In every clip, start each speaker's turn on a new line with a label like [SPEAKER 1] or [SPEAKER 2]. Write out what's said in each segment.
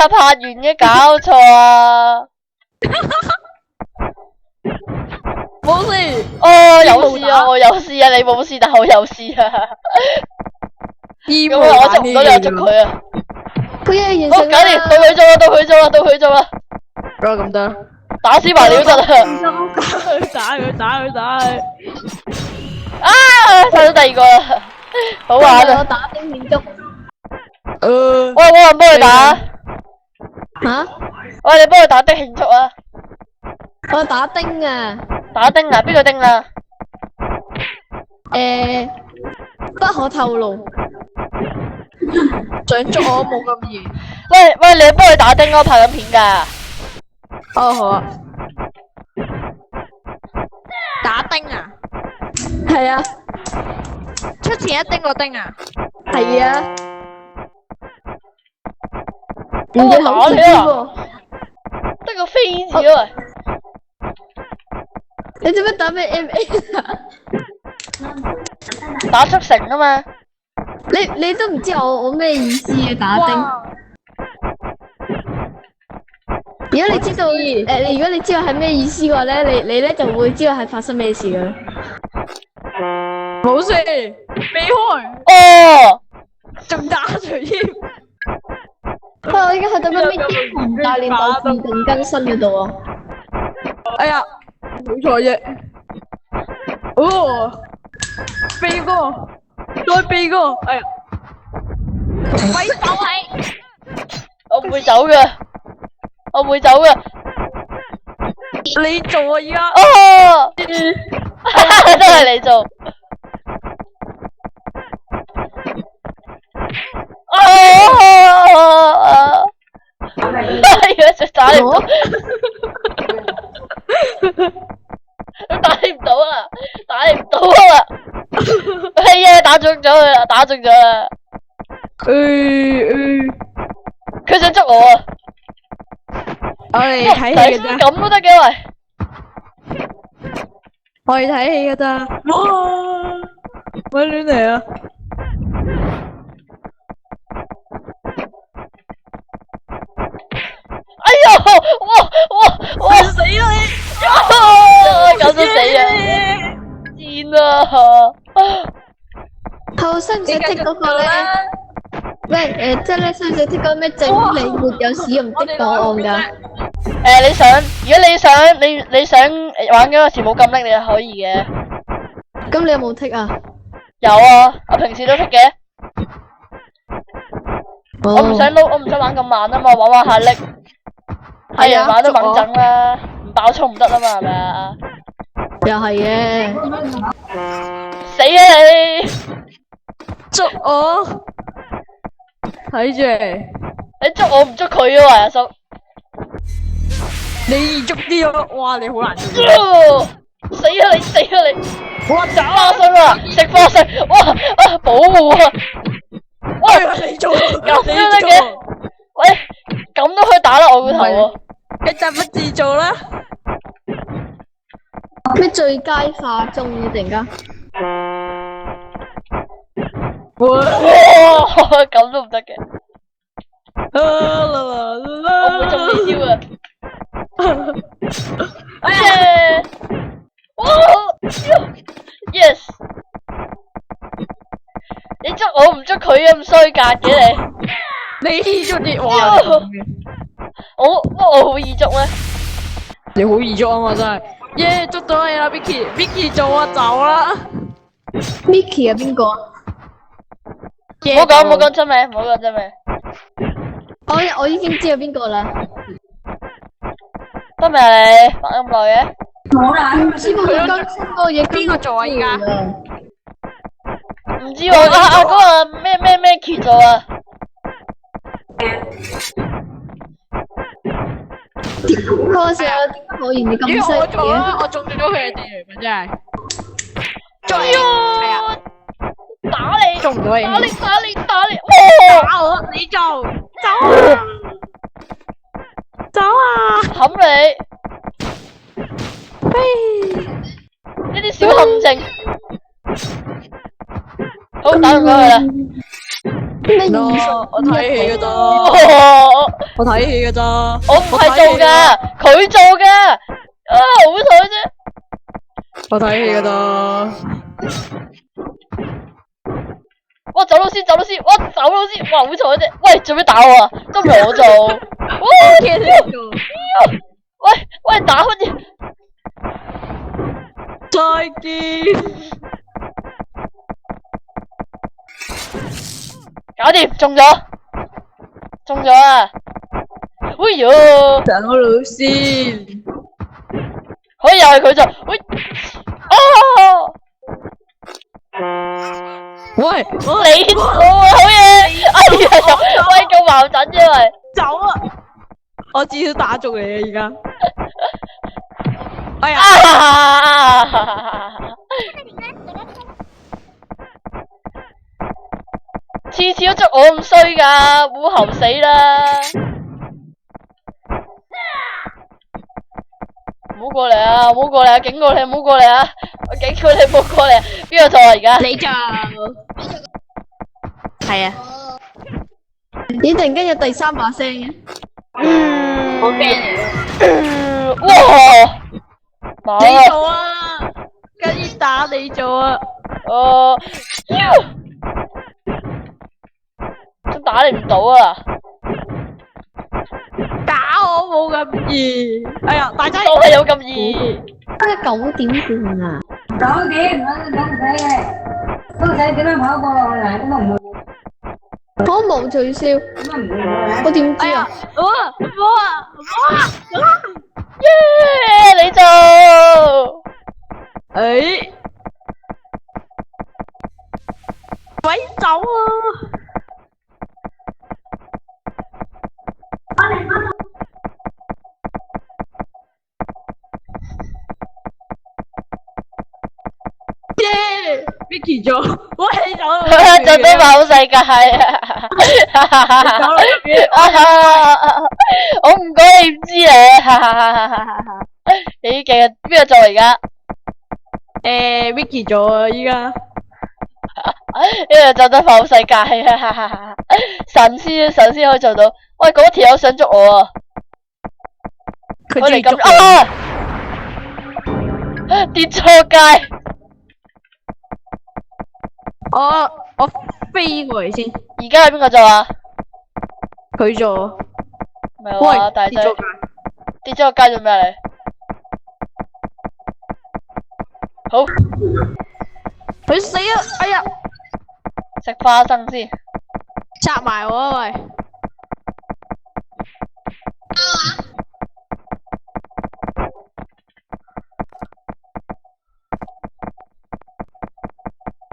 [SPEAKER 1] 拍完嘅，搞錯啊！
[SPEAKER 2] 冇事。
[SPEAKER 1] 哦，有事啊，我有事啊，你冇事，但我有事啊。咁我捉唔到你，我捉佢啊！
[SPEAKER 3] 佢完成
[SPEAKER 1] 好，搞掂，到佢做啦，到佢做啦，到佢做啦！
[SPEAKER 2] 咁得。
[SPEAKER 1] 打死埋你都得啦！
[SPEAKER 2] 打佢。
[SPEAKER 1] 啊，殺到第二個啦，好玩啊！
[SPEAKER 3] 我打丁慶祝。
[SPEAKER 1] 喂，冇人幫佢打。
[SPEAKER 3] 吓？
[SPEAKER 1] 喂，你幫佢打的慶祝啊！
[SPEAKER 3] 我打丁啊。
[SPEAKER 1] 打丁啊？邊個丁啊？
[SPEAKER 3] 不可透露。
[SPEAKER 2] 想捉我冇咁易。
[SPEAKER 1] 喂，你幫佢打丁咯，拍緊片噶。
[SPEAKER 2] 哦，好啊。打丁啊？
[SPEAKER 3] 係啊。
[SPEAKER 2] 出前一丁個丁啊？
[SPEAKER 3] 係啊。
[SPEAKER 1] 我
[SPEAKER 3] 唔知好
[SPEAKER 1] 打你啊！
[SPEAKER 3] 喎。
[SPEAKER 1] 得個飛字啊！
[SPEAKER 3] 你做乜打咩 MA 啊？
[SPEAKER 1] 打速成啊嘛！
[SPEAKER 3] 你都唔知我咩意思啊？打丁。如果你知道如果你知道係咩意思嘅話咧，你咧就會知道係發生咩事噶啦。
[SPEAKER 2] 冇事，避開。
[SPEAKER 1] 哦，
[SPEAKER 2] 仲打住添。
[SPEAKER 3] 我而家去到咩英雄大練鬥自動更新嗰度啊！
[SPEAKER 2] 哎呀，好彩啫。哦，避過，再避過。哎呀，喂走你！
[SPEAKER 1] 我唔會走嘅，我唔會走嘅。
[SPEAKER 2] 你做啊而家。
[SPEAKER 1] 哦，都係你做。打你唔到，打你唔到啊！打你唔到啊！係啊，打中咗佢啦，打中咗啦。佢想捉我啊！
[SPEAKER 2] 我哋睇戲嘅啫，
[SPEAKER 1] 咁都得嘅喂。
[SPEAKER 2] 我哋睇戲嘅咋？哇！咪亂嚟啊！
[SPEAKER 1] 哎呦！哇！死啦你！咁都死啊！賤啊！
[SPEAKER 3] 後生唔使剔嗰個咧，咩即係咧，使唔使剔嗰個咩整理沒有使用的檔案噶？
[SPEAKER 1] 你想，如果你想玩嗰個時冇咁叻，你就可以嘅。
[SPEAKER 3] 咁你有冇剔啊？
[SPEAKER 1] 有啊，我平時都剔嘅。我唔想玩咁慢啊嘛，玩下叻。係啊，玩得穩陣啦，唔爆衝唔得啦嘛，係咪啊？
[SPEAKER 3] 又係嘅。
[SPEAKER 1] 死啊你！
[SPEAKER 2] 捉我！睇住
[SPEAKER 1] 你捉我唔捉佢啊，阿叔！
[SPEAKER 2] 你易捉啲咯，哇！你好難捉。
[SPEAKER 1] 死啊你！死啊你！
[SPEAKER 2] 哇！打
[SPEAKER 1] 花生啊！食花生！哇！保護啊！
[SPEAKER 2] 喂！你做
[SPEAKER 1] 咁樣得嘅？喂，咁都可以打甩我個頭啊！
[SPEAKER 2] 你就不自做啦！
[SPEAKER 3] 咩最佳化中突然間？
[SPEAKER 1] 哇！咁都唔得嘅。我唔會中呢招啊！哎呀！哇 ！Yes！ 你捉我唔捉佢啊，咁衰格嘅你！
[SPEAKER 2] 你捉啲哇！
[SPEAKER 1] 我好易捉咩？
[SPEAKER 2] 你好易捉啊嘛真係！耶！捉到你啦 ，Vicky 做啊走啦
[SPEAKER 3] ！Vicky 係邊個？
[SPEAKER 1] 唔好講真名，唔好講真名。
[SPEAKER 3] 我已經知道邊個啦。
[SPEAKER 1] 得未你玩咁耐嘅？
[SPEAKER 3] 冇啦，唔知佢更新嗰個嘢
[SPEAKER 2] 邊個做啊而家？
[SPEAKER 1] 唔知喎，嗰個咩橋做啊？
[SPEAKER 3] 嗰時我點解可以咁犀利嘅？
[SPEAKER 2] 我中咗佢哋嚟真係。
[SPEAKER 1] 中啊！打你！
[SPEAKER 2] 中唔到你！
[SPEAKER 1] 打你！
[SPEAKER 2] 打我！你做走啊！走啊！
[SPEAKER 1] 冚你！
[SPEAKER 2] 飛！
[SPEAKER 1] 呢啲小陷阱。好，打唔過佢啦。
[SPEAKER 3] 咩意思？
[SPEAKER 2] 我睇戲嗰度。我睇戲噶咋，
[SPEAKER 1] 我唔係做噶，佢做噶，啊好彩啫。
[SPEAKER 2] 我睇戲噶咋。
[SPEAKER 1] 哇走佬先，走佬先，哇走佬先，哇好彩啫。喂做咩打我啊？都唔係我做。哇
[SPEAKER 2] 嘅你做。
[SPEAKER 1] 喂喂打乜嘢？
[SPEAKER 2] 再見。
[SPEAKER 1] 搞掂，中咗，中咗啊！哎喲，
[SPEAKER 2] 等我老先。
[SPEAKER 1] 可以又係佢做，喂，啊！
[SPEAKER 2] 喂，
[SPEAKER 1] 你做啊，好嘢！哎呀，喂咁矛盾啫喂，
[SPEAKER 2] 走啊！我至少打中你啊而家。哎呀！
[SPEAKER 1] 次次都捉我咁衰噶，烏猴死啦！唔好過嚟啊！唔好過嚟啊！警告你唔好過嚟啊！我警告你唔好過嚟啊！邊個做啊而家？
[SPEAKER 2] 你做。係啊。
[SPEAKER 3] 咦，突然間有第三把聲嘅。
[SPEAKER 2] 好驚你。
[SPEAKER 1] 哇！
[SPEAKER 2] 你做啊！跟住打你做啊！
[SPEAKER 1] 都打你唔到啊！
[SPEAKER 2] 打我冇咁易。哎呀，大仔。
[SPEAKER 1] 都係有咁易。
[SPEAKER 3] 今日9點半啊！
[SPEAKER 4] 9點，都唔使點樣跑過來，咁都唔會。
[SPEAKER 3] 我冇取消，
[SPEAKER 4] 咁啊唔會嘅。
[SPEAKER 3] 我點知啊？
[SPEAKER 2] 哇！
[SPEAKER 1] 耶！你做。
[SPEAKER 2] 哎。快走啊！耶 ！Vicky 做，喂走啦！
[SPEAKER 1] 做到某世界啊！我唔講你唔知咧，幾勁啊！邊個做而家？
[SPEAKER 2] Vicky 做啊依家。
[SPEAKER 1] 呢個做到某世界啊！神仙可以做到。喂，嗰條友想捉我啊！我嚟咁啊！跌錯街。
[SPEAKER 2] 我飛過嚟先。
[SPEAKER 1] 而家係邊個做啊？
[SPEAKER 2] 佢做。
[SPEAKER 1] 唔係話大仔跌咗個街做咩嚟？好，
[SPEAKER 2] 佢死啊！哎呀，
[SPEAKER 1] 食花生先。
[SPEAKER 2] 插埋我啊喂！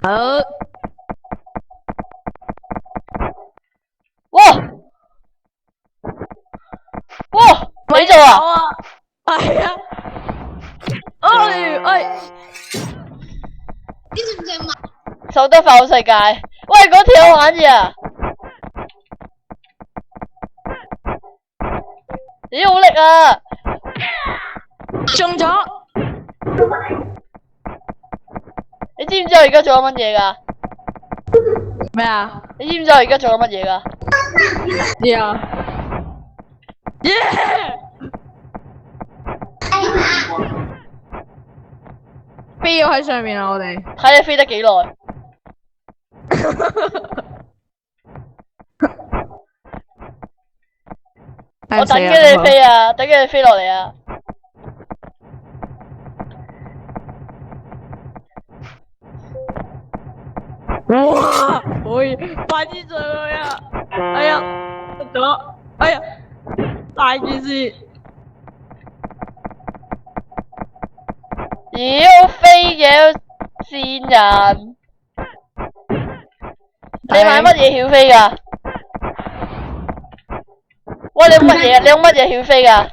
[SPEAKER 2] 好。
[SPEAKER 1] 哇！哇！你做啊？
[SPEAKER 2] 係啊。
[SPEAKER 1] 守得快好世界。喂，嗰條友玩嘢啊！咦，好力啊！
[SPEAKER 2] 中咗。
[SPEAKER 1] 你知唔知我而家做緊乜嘢噶？
[SPEAKER 2] 咩啊？
[SPEAKER 1] 你知唔知我而家做緊乜嘢噶？
[SPEAKER 2] 知啊。耶！飛咗喺上面啊！我哋
[SPEAKER 1] 睇你飛得幾耐？我等緊你飛啊！等緊你飛落嚟啊！
[SPEAKER 2] 哇！可以快啲上去啊！哎呀，得咗！哎呀，大件事！
[SPEAKER 1] 妖飛嘅賤人！你買乜嘢曉飛噶？喂，你用乜嘢？你用乜嘢曉飛噶？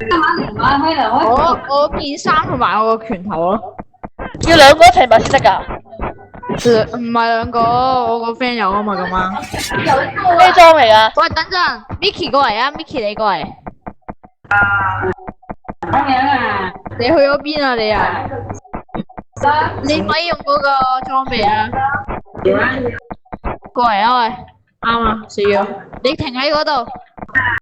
[SPEAKER 2] 我件衫同埋我個拳頭咯。
[SPEAKER 1] 要兩個一齊買先得噶？
[SPEAKER 2] 唔係兩個，我個 friend 有啊嘛咁啊。
[SPEAKER 1] 咩裝嚟噶？
[SPEAKER 2] 喂，等陣 ，Micky 過嚟啊 ，Micky 你過嚟。
[SPEAKER 4] 咁樣啊？
[SPEAKER 2] 你去咗邊啊你啊？你咪用嗰個裝備啊？過嚟啊喂，啱啊，死咗。你停喺嗰度。